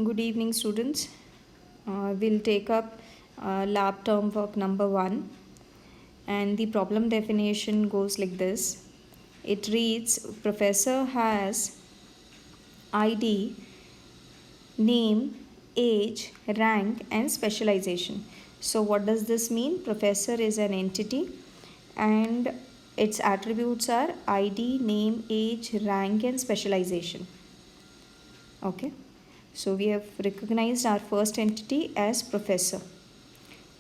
Good evening, students. We'll take up lab term work number 1, and the problem definition goes like this. It reads, Professor has ID, name, age, rank and specialization. So what does this mean? Professor is an entity and its attributes are ID, name, age, rank and specialization. Okay. So we have recognized our first entity as professor.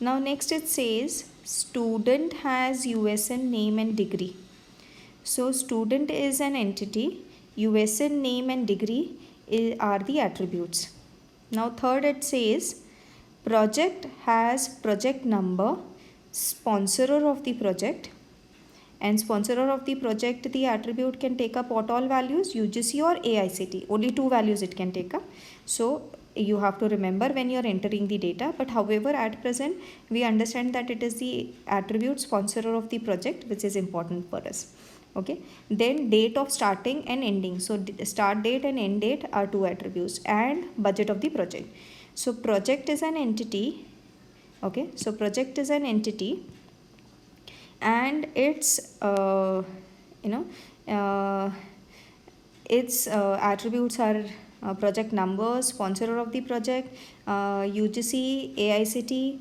Now next it says student has USN name and degree. So student is an entity, USN name and degree are the attributes. Now third it says project has project number, sponsorer of the project, and sponsorer of the project, the attribute can take up what all values? UGC or AICTE. Only 2 values it can take up. So you have to remember when you are entering the data, but however at present we understand that it is the attribute sponsorer of the project which is important for us. Okay, then date of starting and ending. So start date and end date are 2 attributes, and budget of the project. So project is an entity. Okay, so project is an entity and its attributes are project number, sponsor of the project, UGC, AICTE,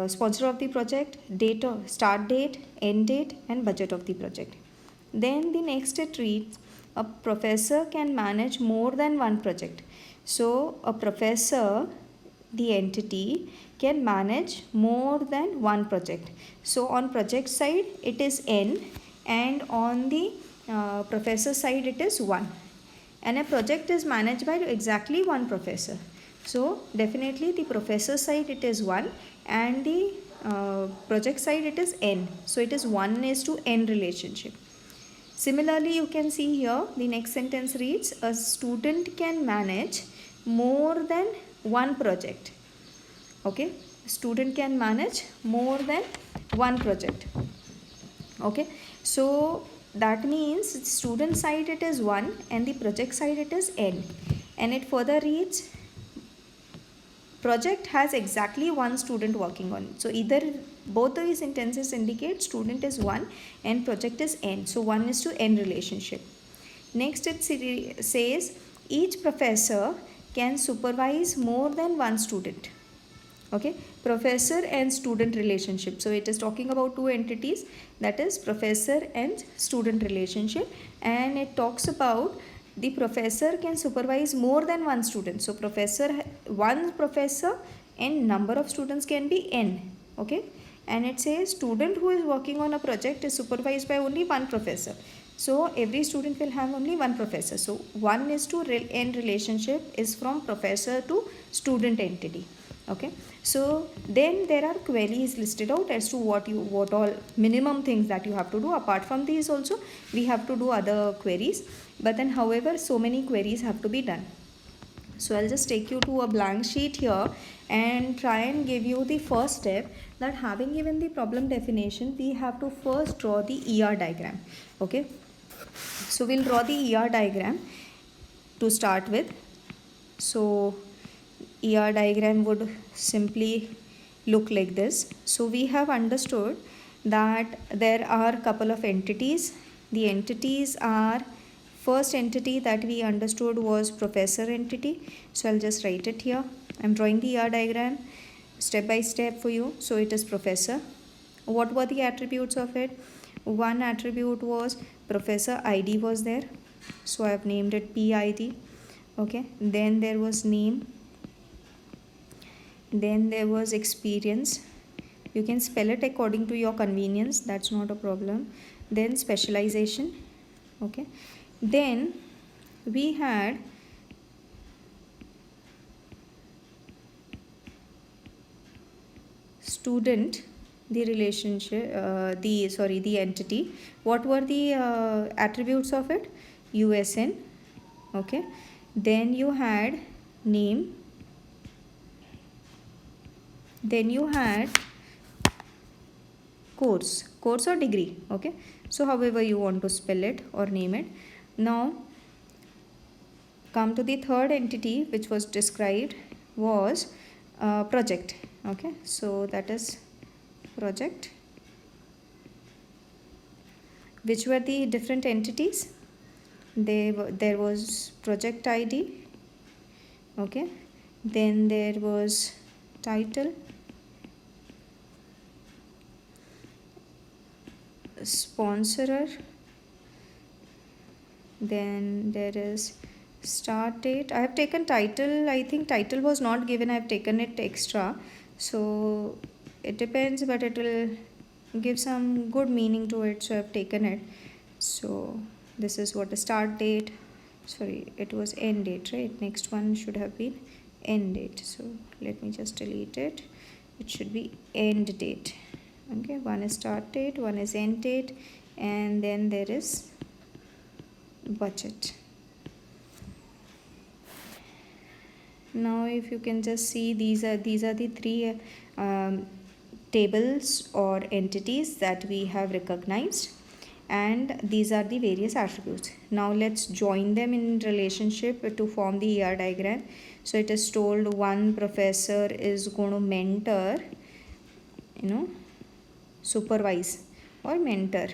sponsor of the project, date of start date, end date and budget of the project. Then the next it reads, a professor can manage more than one project. So a professor, the entity, can manage more than one project. So on project side it is n, and on the professor side it is 1, and a project is managed by exactly one professor. So definitely the professor side it is 1 and the project side it is n. So it is 1:n relationship. Similarly, you can see here the next sentence reads, a student can manage more than one project. Okay, student can manage more than one project. Okay, so that means student side it is 1 and the project side it is n, and it further reads, project has exactly one student working on it. So either both of these sentences indicate student is 1 and project is n. So 1:n relationship. Next it says each professor can supervise more than one student. Okay, professor and student relationship. So it is talking about 2 entities, that is professor and student relationship, and it talks about the professor can supervise more than one student. So one professor and number of students can be n. Okay, and it says student who is working on a project is supervised by only one professor. So every student will have only one professor. So 1:n relationship is from professor to student entity. Okay, so then there are queries listed out as to what all minimum things that you have to do. Apart from these also we have to do other queries, but then however so many queries have to be done. So I'll just take you to a blank sheet here and try and give you the first step, that having given the problem definition we have to first draw the ER diagram. Okay, so we'll draw the ER diagram to start with. So ER diagram would simply look like this. So we have understood that there are couple of entities. The entities are, first entity that we understood was professor entity. So I'll just write it here. I'm drawing the ER diagram step by step for you. So it is professor. What were the attributes of it? One attribute was professor ID was there. So I have named it PID. Okay, then there was name. Then there was experience. You can spell it according to your convenience, that's not a problem. Then specialization. Okay, then we had student, the relationship, the entity. What were the attributes of it? USN. Okay, then you had name. Then you had course or degree. Okay, so however you want to spell it or name it. Now come to the third entity which was described was project. Okay, so that is project. Which were the different entities? There was project ID. Okay, then there was title, sponsorer, then there is start date. I have taken title, I think title was not given, I have taken it extra, so it depends, but it will give some good meaning to it, so I have taken it. So this is what the start date, sorry, it was end date, right? Next one should have been end date, so let me just delete it. It should be end date. Okay, one is start date, one is end date, and then there is budget. Now if you can just see, these are the three tables or entities that we have recognized, and these are the various attributes. Now let's join them in relationship to form the ER diagram. So it is told one professor is going to mentor, supervise or mentor.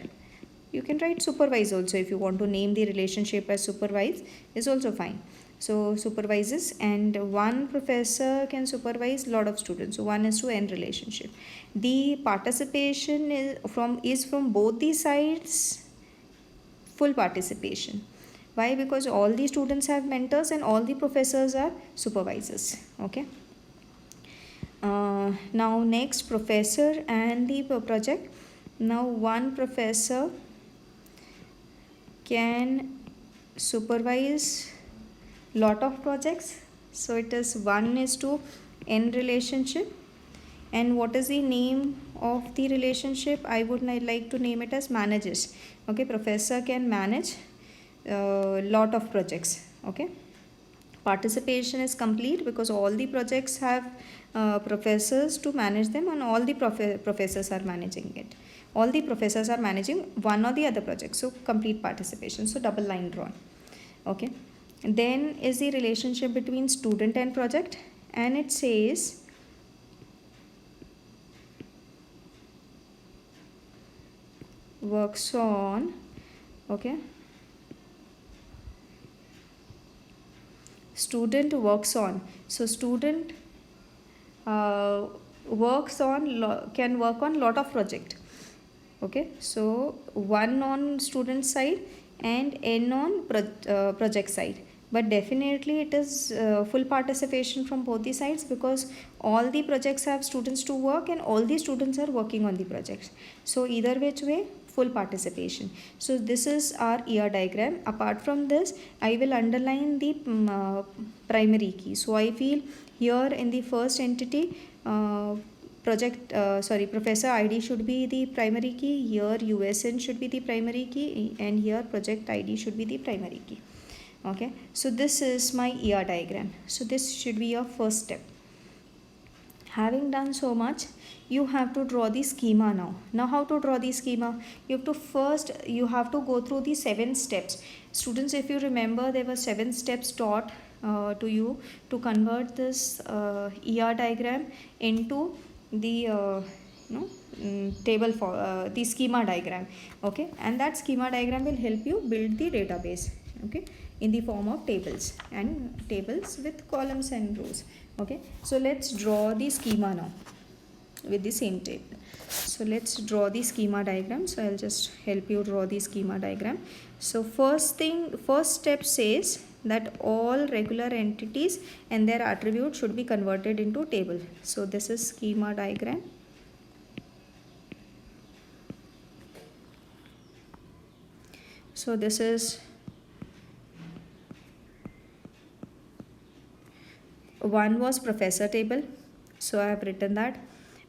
You can write supervise also if you want to name the relationship as supervise, is also fine. So supervises, and one professor can supervise lot of students, so 1:n relationship. The participation is from both the sides, full participation. Why? Because all the students have mentors and all the professors are supervisors. Okay, now next, professor and the project. Now one professor can supervise lot of projects, so it is 1:n relationship. And what is the name of the relationship? I would like to name it as manages. Okay, professor can manage lot of projects. Okay, participation is complete because all the projects have professors to manage them, and all the professors are managing it. All the professors are managing one or the other project, so complete participation, so double line drawn. Okay, then is the relationship between student and project, and it says works on, okay, student works on. So student works on can work on lot of project. Okay, so 1 on student side and n on project side, but definitely it is full participation from both the sides, because all the projects have students to work and all the students are working on the projects, so either which way, full participation. So this is our ER diagram. Apart from this, I will underline the primary key. So I feel here in the first entity, professor ID should be the primary key, here USN should be the primary key, and here project ID should be the primary key. Okay, so this is my ER diagram. So this should be your first step. Having done so much, you have to draw the schema now. Now how to draw the schema? You have to go through the 7 steps. Students, if you remember, there were 7 steps taught to you to convert this ER diagram into the table for the schema diagram. Okay, and that schema diagram will help you build the database, okay, in the form of tables, and tables with columns and rows. Okay, so let's draw the schema now with the same table. So let's draw the schema diagram. So I'll just help you draw the schema diagram. So first step says that all regular entities and their attributes should be converted into table. So this is schema diagram. So this is one was professor table. So I have written that.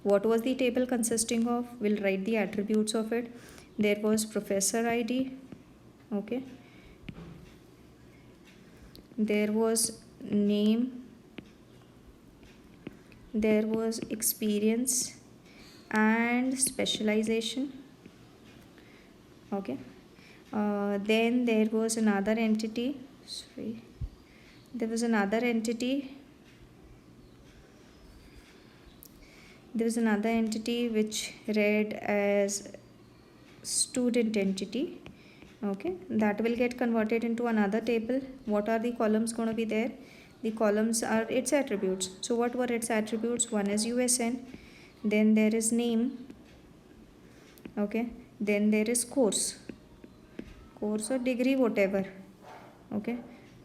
What was the table consisting of? We'll write the attributes of it. There was professor ID. Okay. There was name. There was experience and specialization. Okay. Then there was another entity. Sorry. There was another entity. There was another entity which read as student entity. Okay, that will get converted into another table. What are the columns going to be there? The columns are its attributes. So what were its attributes? One is USN, then there is name, okay, then there is course or degree, whatever. Okay,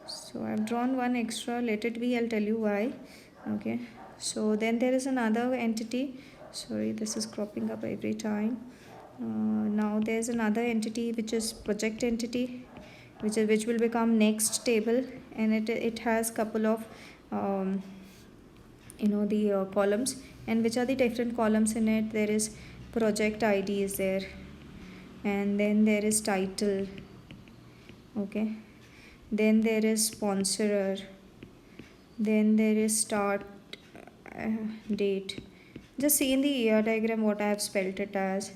so I've drawn one extra, let it be, I'll tell you why. Okay, so then there is another entity. Sorry, this is cropping up every time. Now there's another entity which is project entity, which will become next table, and it has couple of the columns. And which are the different columns in it? There is project ID is there, and then there is title, okay, then there is sponsorer, then there is start date. Just see in the ER diagram what I have spelled it as.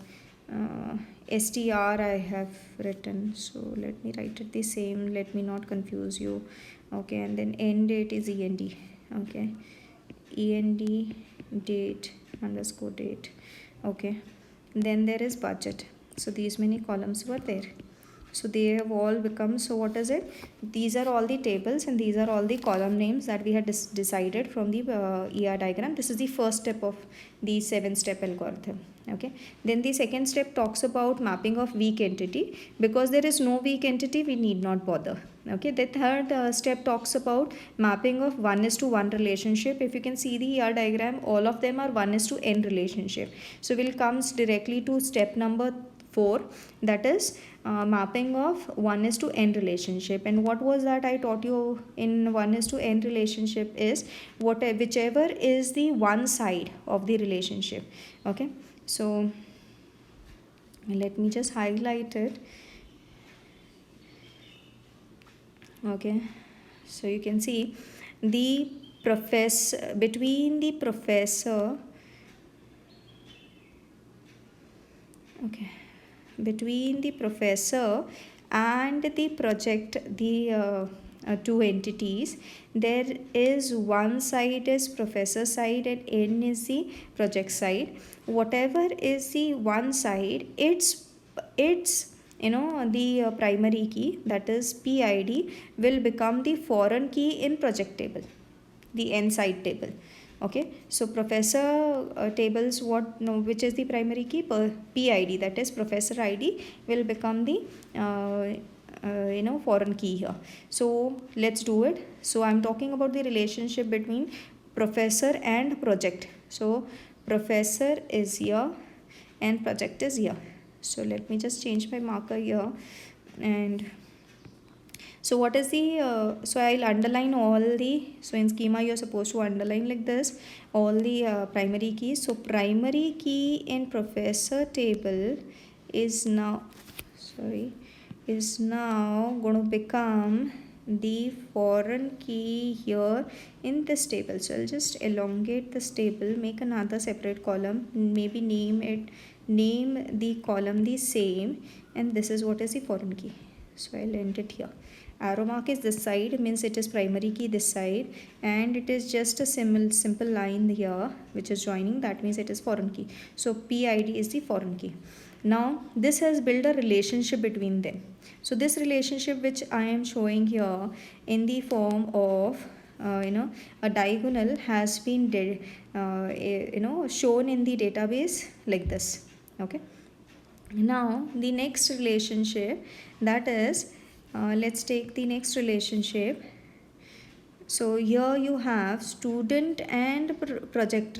STR I have written, so let me write it the same, let me not confuse you. Okay, and then end date is END. Okay, END date underscore date. Okay, then there is budget. So these many columns were there. So they have all become, so what is it? These are all the tables and these are all the column names that we had decided from the ER diagram. This is the first step of the 7-step algorithm. Okay, then the second step talks about mapping of weak entity. Because there is no weak entity, we need not bother. Okay, the third step talks about mapping of 1:1 relationship. If you can see the ER diagram, all of them are 1:n relationship. So we'll comes directly to step number 4, that is mapping of 1:n relationship. And what was that I taught you in 1:n relationship is whichever is the one side of the relationship. Okay, so let me just highlight it. Okay, so you can see the professor, between the professor, okay, between the professor and the project, the two entities, there is one side is professor side and n is the project side. Whatever is the one side, it's the primary key, that is PID, will become the foreign key in project table, the n side table. Okay, so professor tables, which is the primary key? PID, that is professor ID, will become the foreign key here. So let's do it. So I'm talking about the relationship between professor and project. So professor is here and project is here. So let me just change my marker here. And so what is the so I'll underline all the, so in schema you're supposed to underline like this all the primary keys. So primary key in professor table is now going to become the foreign key here in this table. So I'll just elongate this table, make another separate column, maybe name the column the same, and this is what is the foreign key. So I'll end it here. Arrow mark is this side, means it is primary key this side, and it is just a simple line here which is joining, that means it is foreign key. So PID is the foreign key. Now this has built a relationship between them. So this relationship which I am showing here in the form of a diagonal has been shown in the database like this. Okay, now the next relationship, that is let's take the next relationship. So here you have student and project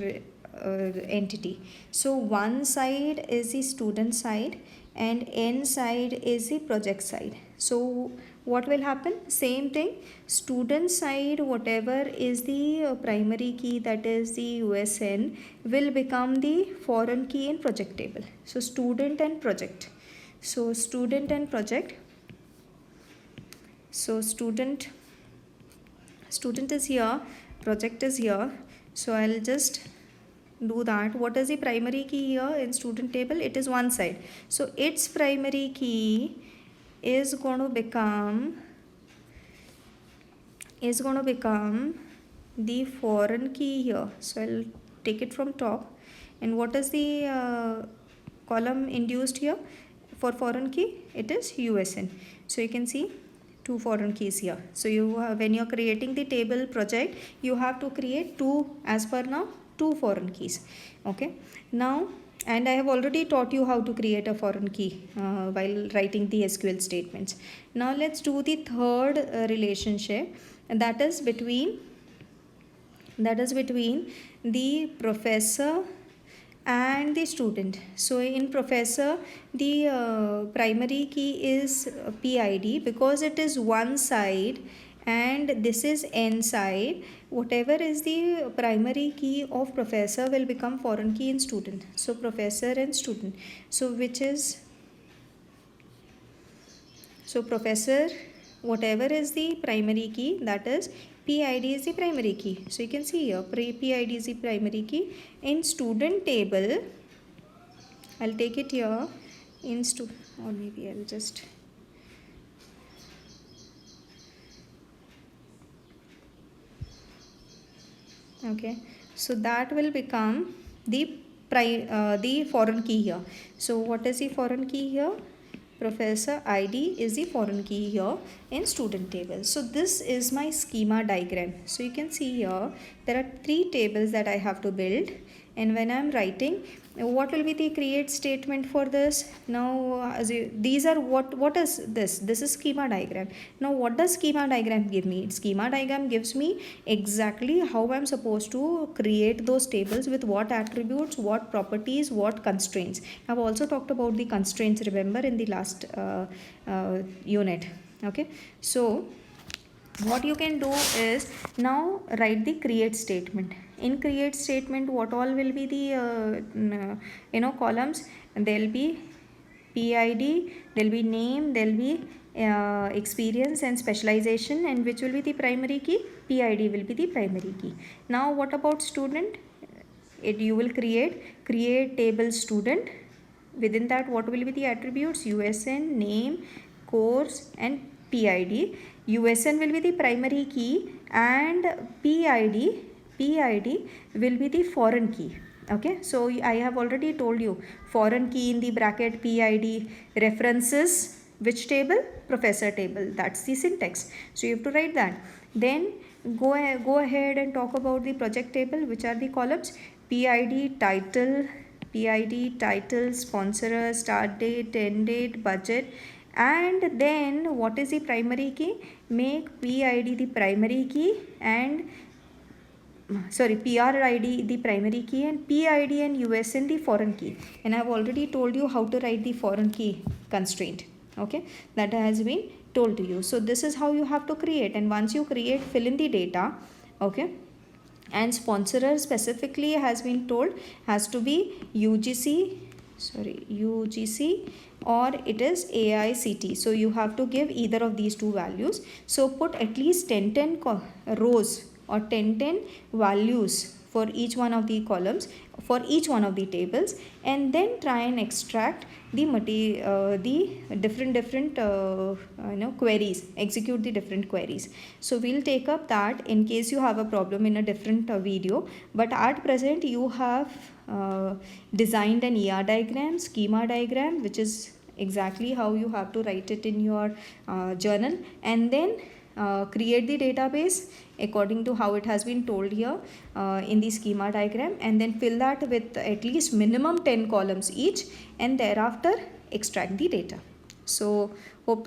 entity. So one side is the student side and n side is the project side. So what will happen? Same thing, student side, whatever is the primary key, that is the USN, will become the foreign key in project table. So student and project. So student and project. So student is here, project is here. So I'll just do that. What is the primary key here in student table? It is one side. So its primary key is going to become is going to become the foreign key here. So I'll take it from top. And what is the column induced here for foreign key? It is USN. So you can see two foreign keys here. So when you're creating the table project, you have to create two, as per now, two foreign keys. Okay. Now, and I have already taught you how to create a foreign key while writing the SQL statements. Now let's do the third relationship, and that is between the professor and the student. So in professor, the primary key is PID, because it is one side and this is n side. Whatever is the primary key of professor will become foreign key in student. So professor and student. So professor, whatever is the primary key, that is PID is the primary key. So you can see here PID is the primary key. In student table, I'll take it here in or maybe I'll just okay. So that will become the foreign key here. So what is the foreign key here? Professor ID is the foreign key here in student table. So this is my schema diagram. So you can see here there are three tables that I have to build, and when I am writing, what will be the create statement for this? Now these are what is this? This is schema diagram. Now what does schema diagram give me? Schema diagram gives me exactly how I am supposed to create those tables, with what attributes, what properties, what constraints. I've also talked about the constraints, remember, in the last unit. Okay, so what you can do is now write the create statement. In create statement, what all will be the columns? There'll be PID, there'll be name, there'll be experience and specialization, and which will be the primary key? PID will be the primary key. Now what about student? You will create table student. Within that, what will be the attributes? USN, name, course, and PID. USN will be the primary key, and PID will be the foreign key. Okay, so I have already told you, foreign key in the bracket PID references which table? Professor table. That's the syntax. So you have to write that. Then go ahead and talk about the project table, which are the columns: PID title, sponsorer, start date, end date, budget. And then what is the primary key? Make PID the primary key and PRID the primary key, and PID and USN the foreign key. And I have already told you how to write the foreign key constraint. Okay, that has been told to you. So this is how you have to create, and once you create, fill in the data. Okay, and sponsorer specifically has been told has to be UGC or it is AICT. So you have to give either of these two values. So put at least 10 rows or 10 values for each one of the columns, for each one of the tables, and then try and extract the different queries, execute the different queries. So we'll take up that in case you have a problem in a different video, but at present you have designed an ER diagram, schema diagram, which is exactly how you have to write it in your journal, and then create the database according to how it has been told here in the schema diagram, and then fill that with at least minimum 10 columns each, and thereafter extract the data. So hope